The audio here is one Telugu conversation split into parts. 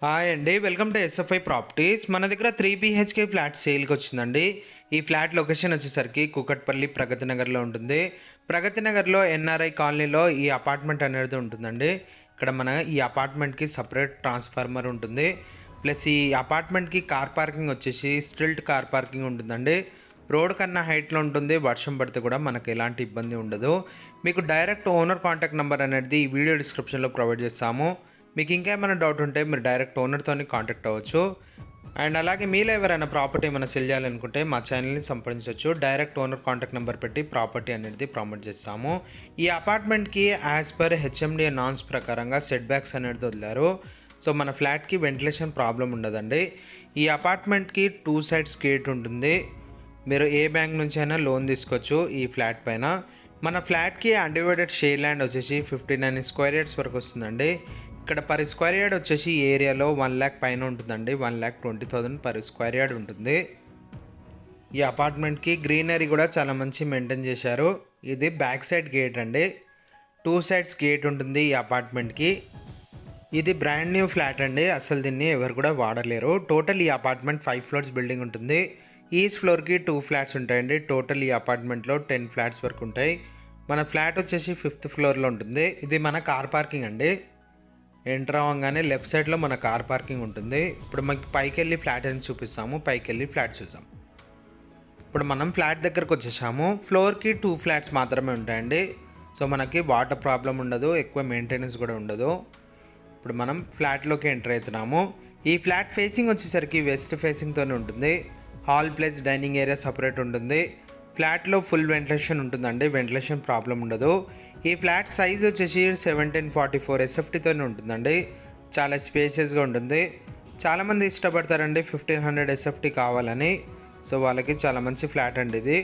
హాయ్ అండి, వెల్కమ్ టు ఎస్ఎఫ్ఐ ప్రాపర్టీస్. మన దగ్గర 3 BHK ఫ్లాట్ సేల్కి వచ్చిందండి. ఈ ఫ్లాట్ లొకేషన్ వచ్చేసరికి కూకట్పల్లి ప్రగతి నగర్లో ఉంటుంది. ప్రగతి నగర్లో ఎన్ఆర్ఐ కాలనీలో ఈ అపార్ట్మెంట్ అనేది ఉంటుందండి. ఇక్కడ మన ఈ అపార్ట్మెంట్కి సపరేట్ ట్రాన్స్ఫార్మర్ ఉంటుంది. ప్లస్ ఈ అపార్ట్మెంట్కి కార్ పార్కింగ్ వచ్చేసి స్టిల్ట్ కార్ పార్కింగ్ ఉంటుందండి. రోడ్ కన్నా హైట్లో ఉంటుంది. వర్షం పడితే కూడా మనకు ఎలాంటి ఇబ్బంది ఉండదు. మీకు డైరెక్ట్ ఓనర్ కాంటాక్ట్ నెంబర్ అనేది ఈ వీడియో డిస్క్రిప్షన్లో ప్రొవైడ్ చేస్తాము. మీకు ఇంకా ఏమైనా డౌట్ ఉంటే మీరు డైరెక్ట్ ఓనర్తో కాంటాక్ట్ అవ్వచ్చు. అండ్ అలాగే మీలో ఎవరైనా ప్రాపర్టీ ఏమైనా సెల్ చేయాలనుకుంటే మా ఛానల్ని సంప్రదించవచ్చు. డైరెక్ట్ ఓనర్ కాంటాక్ట్ నెంబర్ పెట్టి ప్రాపర్టీ అనేది ప్రమోట్ చేస్తాము. ఈ అపార్ట్మెంట్కి యాజ్ పర్ హెచ్ఎండి నాన్స్ ప్రకారంగా సెట్ బ్యాక్స్ అనేది వదిలారు. సో మన ఫ్లాట్కి వెంటిలేషన్ ప్రాబ్లం ఉండదండి. ఈ అపార్ట్మెంట్కి 2 సైడ్స్ గేట్ ఉంటుంది. మీరు ఏ బ్యాంక్ నుంచి అయినా లోన్ తీసుకోవచ్చు ఈ ఫ్లాట్ పైన. మన ఫ్లాట్కి అన్డివైడెడ్ షేర్ ల్యాండ్ వచ్చేసి 59 స్క్వేర్ యార్డ్స్ వరకు వస్తుందండి. ఇక్కడ పర్ స్క్వేర్ యార్డ్ వచ్చేసి ఏరియాలో 1 lakh పైన ఉంటుందండి. 1,20,000 పర్ స్క్వేర్ యార్డ్ ఉంటుంది. ఈ అపార్ట్మెంట్కి గ్రీనరీ కూడా చాలా మంచి మెయింటైన్ చేశారు. ఇది బ్యాక్ సైడ్ గేట్ అండి. 2 సైడ్స్ గేట్ ఉంటుంది ఈ అపార్ట్మెంట్కి. ఇది బ్రాండ్ న్యూ ఫ్లాట్ అండి. అసలు దీన్ని ఎవరు కూడా వాడలేరు. టోటల్ ఈ అపార్ట్మెంట్ 5 ఫ్లోర్స్ బిల్డింగ్ ఉంటుంది. ఈచ్ ఫ్లోర్కి 2 ఫ్లాట్స్ ఉంటాయండి. టోటల్ ఈ అపార్ట్మెంట్లో 10 ఫ్లాట్స్ వరకు ఉంటాయి. మన ఫ్లాట్ వచ్చేసి 5th ఫ్లోర్లో ఉంటుంది. ఇది మన కార్ పార్కింగ్ అండి. ఎంటర్ అవ్వగానే లెఫ్ట్ సైడ్లో మన కార్ పార్కింగ్ ఉంటుంది. ఇప్పుడు మనకి పైకి వెళ్ళి ఫ్లాట్ అని చూపిస్తాము. పైకి వెళ్ళి ఫ్లాట్ చూద్దాం. ఇప్పుడు మనం ఫ్లాట్ దగ్గరకు వచ్చేసాము. ఫ్లోర్కి 2 ఫ్లాట్స్ మాత్రమే ఉంటాయండి. సో మనకి వాటర్ ప్రాబ్లం ఉండదు, ఎక్కువ మెయింటెనెన్స్ కూడా ఉండదు. ఇప్పుడు మనం ఫ్లాట్లోకి ఎంటర్ అవుతున్నాము. ఈ ఫ్లాట్ ఫేసింగ్ వచ్చేసరికి వెస్ట్ ఫేసింగ్తోనే ఉంటుంది. Hall plus dining area separate ఉంటుంది. ఫ్లాట్లో ఫుల్ వెంటిలేషన్ ఉంటుందండి. వెంటిలేషన్ ప్రాబ్లం ఉండదు. ఈ ఫ్లాట్ సైజ్ వచ్చేసి 1744 SFTతోనే ఉంటుందండి. చాలా స్పేషియస్గా ఉంటుంది. చాలామంది ఇష్టపడతారండి 1500 SFT కావాలని. సో వాళ్ళకి చాలా మంచి ఫ్లాట్ అండి ఇది.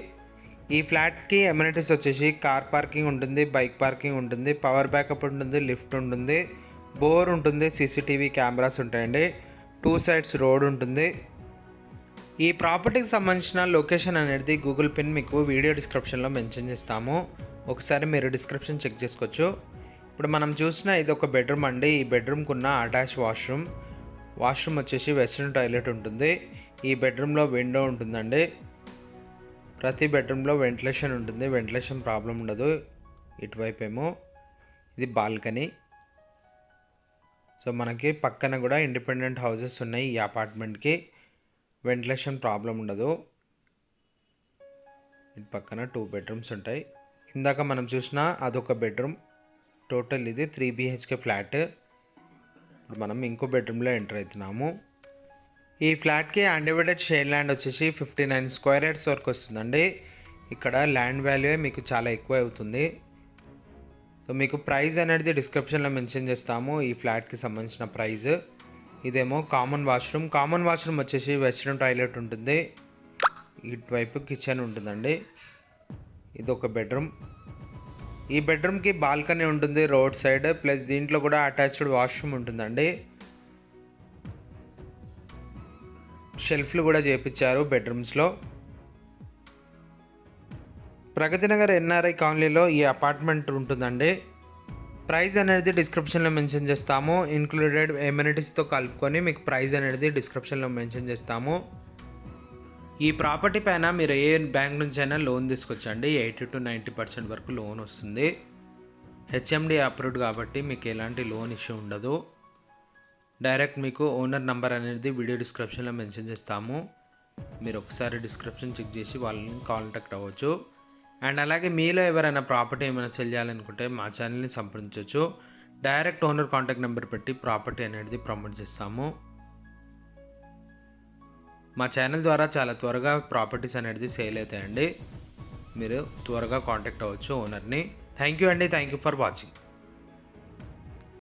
ఈ ఫ్లాట్కి ఎమ్యూనిటీస్ వచ్చేసి కార్ పార్కింగ్ ఉంటుంది, బైక్ పార్కింగ్ ఉంటుంది, పవర్ బ్యాకప్ ఉంటుంది, లిఫ్ట్ ఉంటుంది, బోర్ ఉంటుంది, CCTV కెమెరాస్ ఉంటాయండి. 2 సైడ్స్ రోడ్ ఉంటుంది. ఈ ప్రాపర్టీకి సంబంధించిన లొకేషన్ అనేది గూగుల్ పిన్ మీకు వీడియో డిస్క్రిప్షన్లో మెన్షన్ చేస్తాము. ఒకసారి మీరు డిస్క్రిప్షన్ చెక్ చేసుకోవచ్చు. ఇప్పుడు మనం చూసిన ఇది ఒక బెడ్రూమ్ అండి. ఈ బెడ్రూమ్కి ఉన్న అటాచ్ వాష్రూమ్ వచ్చేసి వెస్ట్రన్ టాయిలెట్ ఉంటుంది. ఈ బెడ్రూమ్లో విండో ఉంటుందండి. ప్రతి బెడ్రూమ్లో వెంటిలేషన్ ఉంటుంది. వెంటిలేషన్ ప్రాబ్లం ఉండదు. ఇటువైపు ఏమో ఇది బాల్కనీ. సో మనకి పక్కన కూడా ఇండిపెండెంట్ హౌసెస్ ఉన్నాయి. ఈ అపార్ట్మెంట్కి వెంటిలేషన్ ప్రాబ్లం ఉండదు. ఇటు పక్కన 2 బెడ్రూమ్స్ ఉంటాయి. ఇందాక మనం చూసిన అదొక బెడ్రూమ్. టోటల్ ఇది 3 BHK ఫ్లాట్. ఇప్పుడు మనం ఇంకో బెడ్రూమ్లో ఎంటర్ అవుతున్నాము. ఈ ఫ్లాట్కి అన్డివైడెడ్ షేర్ ల్యాండ్ వచ్చేసి 59 స్క్వేర్ యార్డ్స్ వరకు వస్తుందండి. ఇక్కడ ల్యాండ్ వాల్యూ మీకు చాలా ఎక్కువ అవుతుంది. సో మీకు ప్రైస్ అనేది డిస్క్రిప్షన్లో మెన్షన్ చేస్తాము. ఈ ఫ్లాట్కి సంబంధించిన ప్రైస్. ఇదేమో కామన్ వాష్రూమ్ వచ్చేసి వెస్ట్రన్ టాయిలెట్ ఉంటుంది. ఇటువైపు కిచెన్ ఉంటుందండి. ఇది ఒక బెడ్రూమ్. ఈ బెడ్రూమ్కి బాల్కనీ ఉంటుంది రోడ్ సైడ్. ప్లస్ దీంట్లో కూడా అటాచ్డ్ వాష్రూమ్ ఉంటుందండి. షెల్ఫ్లు కూడా చేపించారు బెడ్రూమ్స్లో. ప్రగతి నగర్ ఎన్ఆర్ఐ కాలనీలో ఈ అపార్ట్మెంట్ ఉంటుందండి. ప్రైస్ అనేది డిస్క్రిప్షన్లో మెన్షన్ చేస్తాము. ఇంక్లూడెడ్ ఎమ్యూనిటీస్తో కలుపుకొని మీకు ప్రైస్ అనేది డిస్క్రిప్షన్లో మెన్షన్ చేస్తాము. ఈ ప్రాపర్టీ పైన మీరు ఏ బ్యాంక్ నుంచి అయినా లోన్ తీసుకొచ్చండి. 80 to 90% వరకు లోన్ వస్తుంది. హెచ్ఎండి అప్రూవ్డ్ కాబట్టి మీకు ఎలాంటి లోన్ ఇష్యూ ఉండదు. డైరెక్ట్ మీకు ఓనర్ నెంబర్ అనేది వీడియో డిస్క్రిప్షన్లో మెన్షన్ చేస్తాము. మీరు ఒకసారి డిస్క్రిప్షన్ చెక్ చేసి వాళ్ళని కాంటాక్ట్ అవ్వచ్చు. అండ్ అలాగే మీలో ఎవరైనా ప్రాపర్టీ ఏమైనా సెల్ చేయాలనుకుంటే మా ఛానల్ని సంప్రదించవచ్చు. డైరెక్ట్ ఓనర్ కాంటాక్ట్ నెంబర్ పెట్టి ప్రాపర్టీ అనేది ప్రమోట్ చేస్తాము. మా ఛానల్ ద్వారా చాలా త్వరగా ప్రాపర్టీస్ అనేది సేల్ అవుతాయండి. మీరు త్వరగా కాంటాక్ట్ అవ్వచ్చు ఓనర్ని. థ్యాంక్ యూ అండి. Thank you for watching.